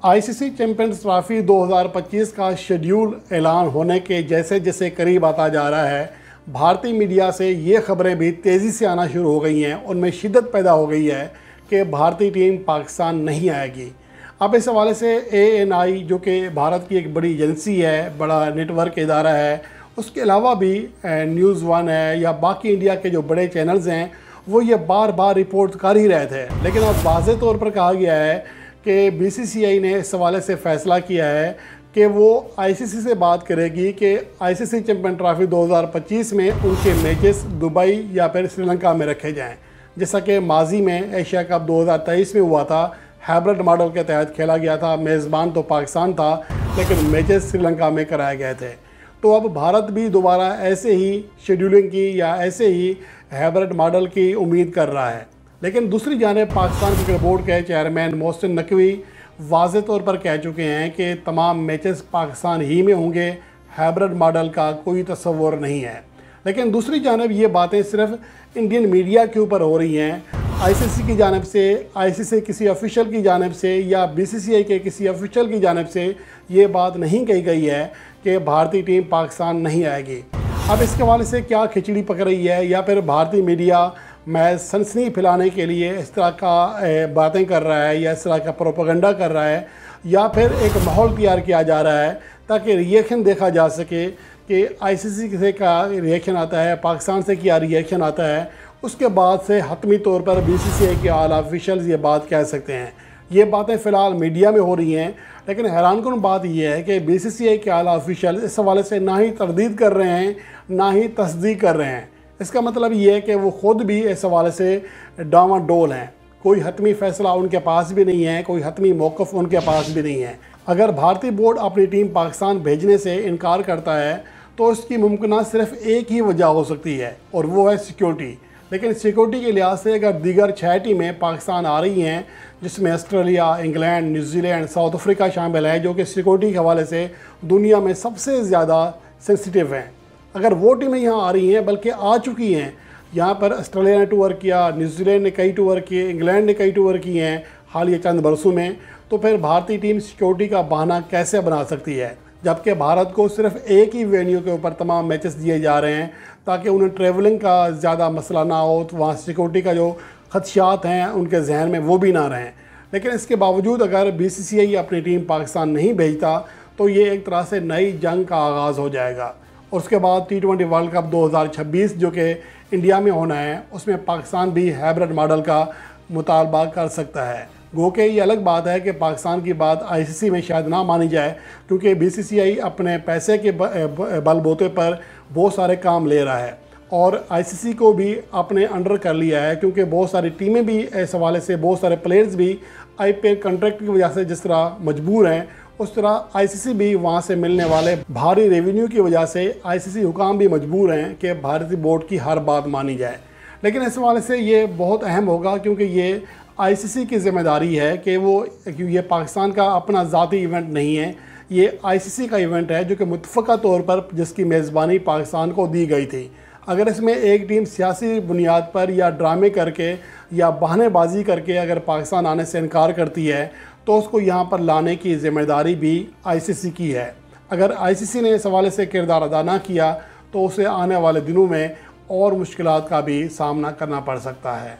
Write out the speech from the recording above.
ICC champions trophy 2025 का schedule ऐलान होने के जैसे जैसे करीब आता जा रहा है, भारतीय मीडिया से ये खबरें भी तेज़ी से आना शुरू हो गई हैं। उनमें शिद्दत पैदा हो गई है कि भारतीय टीम पाकिस्तान नहीं आएगी। अब इस हवाले से ANI जो कि भारत की एक बड़ी एजेंसी है, बड़ा नेटवर्क इदारा है, उसके अलावा भी न्यूज़ वन है या बाकी इंडिया के जो बड़े चैनल्स हैं वो ये बार बार रिपोर्ट कर ही रहे थे। लेकिन अब वाज़ेह तौर पर कहा गया है कि BCCI ने इस हवाले से फ़ैसला किया है कि वो ICC से बात करेगी कि ICC चैंपियन ट्रॉफी 2025 में उनके मैचेस दुबई या फिर श्रीलंका में रखे जाएं। जैसा कि माजी में एशिया कप 2023 में हुआ था, हाइब्रिड मॉडल के तहत खेला गया था। मेज़बान तो पाकिस्तान था लेकिन मैचेस श्रीलंका में कराए गए थे। तो अब भारत भी दोबारा ऐसे ही शेड्यूलिंग की या ऐसे ही हाइब्रिड मॉडल की उम्मीद कर रहा है। लेकिन दूसरी जानिब पाकिस्तान क्रिकेट बोर्ड के चेयरमैन मोहसिन नकवी वाज़ेह तौर पर कह चुके हैं कि तमाम मैचेस पाकिस्तान ही में होंगे, हाइब्रिड मॉडल का कोई तस्वुर नहीं है। लेकिन दूसरी जानिब ये बातें सिर्फ इंडियन मीडिया के ऊपर हो रही हैं। ICC की जानिब से, ICC किसी ऑफिशियल की जानिब से या BCCI के किसी ऑफिशियल की जानिब से ये बात नहीं कही गई है कि भारतीय टीम पाकिस्तान नहीं आएगी। अब इसके हवाले से क्या खिचड़ी पक रही है, या फिर भारतीय मीडिया मैं सनसनी फैलाने के लिए इस तरह का बातें कर रहा है या इस तरह का प्रोपेगेंडा कर रहा है, या फिर एक माहौल तैयार किया जा रहा है ताकि रिएक्शन देखा जा सके कि ICC से क्या रिएक्शन आता है, पाकिस्तान से क्या रिएक्शन आता है। उसके बाद से हतमी तौर पर BCCI के आला ऑफिशियल्स ये बात कह सकते हैं। ये बातें फ़िलहाल मीडिया में हो रही हैं, लेकिन हैरानकुन बात यह है कि BCCI के आला ऑफिशियल इस हवाले से ना ही तरदीद कर रहे हैं ना ही तस्दीक कर रहे हैं। इसका मतलब ये है कि वो ख़ुद भी इस हवाले से डामाडोल हैं। कोई हतमी फ़ैसला उनके पास भी नहीं है, कोई हतमी मौक़िफ़ उनके पास भी नहीं है। अगर भारतीय बोर्ड अपनी टीम पाकिस्तान भेजने से इनकार करता है तो इसकी मुमकिन सिर्फ एक ही वजह हो सकती है और वो है सिक्योरिटी। लेकिन सिक्योरिटी के लिहाज से अगर दीगर 6 टीमें पाकिस्तान आ रही हैं, जिसमें Australia, England, New Zealand, south Africa शामिल है, जो कि सिक्योरिटी के हवाले से दुनिया में सबसे ज़्यादा सेंसिटिव हैं, अगर वो टीमें यहाँ आ रही हैं, बल्कि आ चुकी हैं, यहाँ पर ऑस्ट्रेलिया ने टूर किया, न्यूजीलैंड ने कई टूर किए, इंग्लैंड ने कई टूर किए हैं हालिया चंद बरसों में, तो फिर भारतीय टीम सिक्योरिटी का बहाना कैसे बना सकती है, जबकि भारत को सिर्फ एक ही वेन्यू के ऊपर तमाम मैचेस दिए जा रहे हैं ताकि उन्हें ट्रैवलिंग का ज़्यादा मसला ना हो, तो वहाँ सिक्योरिटी का जो खदशात हैं उनके जहन में वो भी ना रहें। लेकिन इसके बावजूद अगर BCCI अपनी टीम पाकिस्तान नहीं भेजता तो ये एक तरह से नई जंग का आगाज़ हो जाएगा। और उसके बाद T20 वर्ल्ड कप 2026 जो कि इंडिया में होना है, उसमें पाकिस्तान भी हाइब्रिड मॉडल का मुतालबा कर सकता है। गो के ये अलग बात है कि पाकिस्तान की बात ICC में शायद ना मानी जाए, क्योंकि BCCI अपने पैसे के बलबूते पर बहुत सारे काम ले रहा है और ICC को भी अपने अंडर कर लिया है, क्योंकि बहुत सारी टीमें भी इस हवाले से, बहुत सारे प्लेयर्स भी IPL कॉन्ट्रैक्ट की वजह से जिस तरह मजबूर हैं, उस तरह ICC भी वहाँ से मिलने वाले भारी रेवेन्यू की वजह से ICC हुकाम भी मजबूर हैं कि भारतीय बोर्ड की हर बात मानी जाए। लेकिन इस हवाले से ये बहुत अहम होगा, क्योंकि ये ICC की ज़िम्मेदारी है कि ये पाकिस्तान का अपना ज़ाती इवेंट नहीं है, ये ICC का इवेंट है जो कि मुतफ़क़ा तौर पर जिसकी मेज़बानी पाकिस्तान को दी गई थी। अगर इसमें एक टीम सियासी बुनियाद पर या ड्रामे करके या बहानेबाजी करके अगर पाकिस्तान आने से इनकार करती है तो उसको यहाँ पर लाने की ज़िम्मेदारी भी ICC की है। अगर ICC ने इस हवाले से किरदार अदा ना किया तो उसे आने वाले दिनों में और मुश्किलात का भी सामना करना पड़ सकता है।